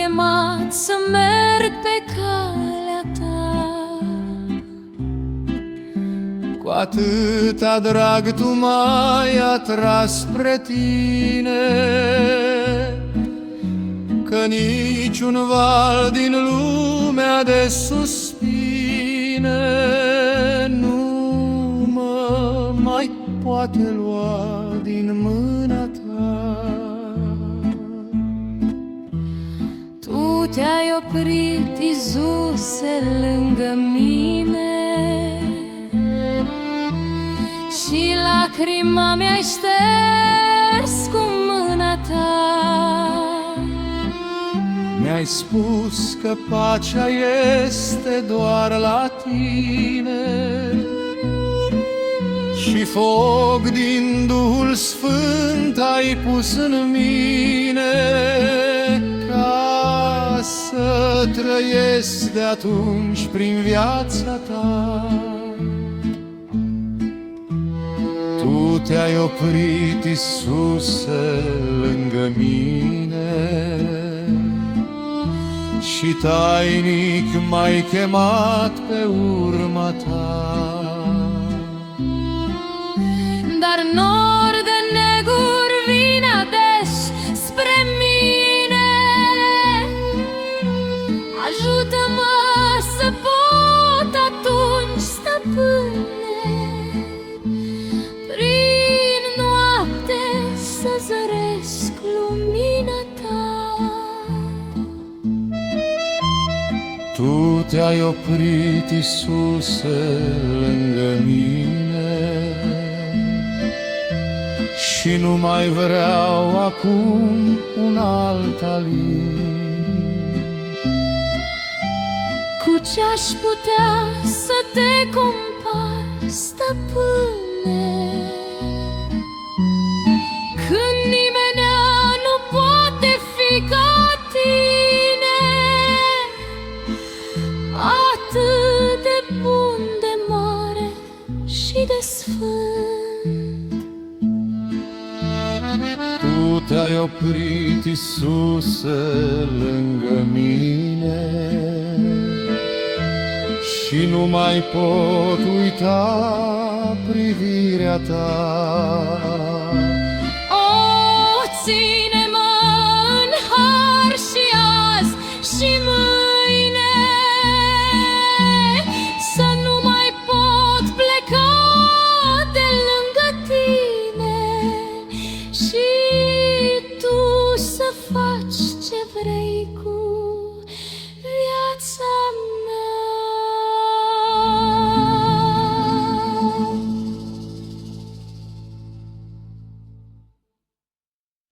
chemat să merg pe calea ta. Cu atâta drag tu m-ai atras spre tine, că niciun val din lumea de suspine nu mă mai poate lua din mâna ta. Tu te-ai oprit, Iisuse, lângă mine și lacrima mi-ai șters cu mâna ta. Mi-ai spus că pacea este doar la tine și foc din Duhul Sfânt ai pus în mine, ca să trăiesc de atunci prin viața ta. Tu te-ai oprit, Iisuse, lângă mine și tainic m-ai chemat pe urma ta. Dar nor de neguri vine ades spre mine. Ajută-mă să pot atunci, stăpâne, prin noapte să zăresc lumina ta. Tu te-ai oprit, Iisuse, lângă mine și nu mai vreau acum un alt alin. Cu ce-aș putea să te compar, stăpâne, când nimenea nu poate fi ca tine, atât de bun, de mare și de sfânt. Tu te-ai oprit, Iisuse, lângă mine și nu mai pot uita privirea ta. O, ține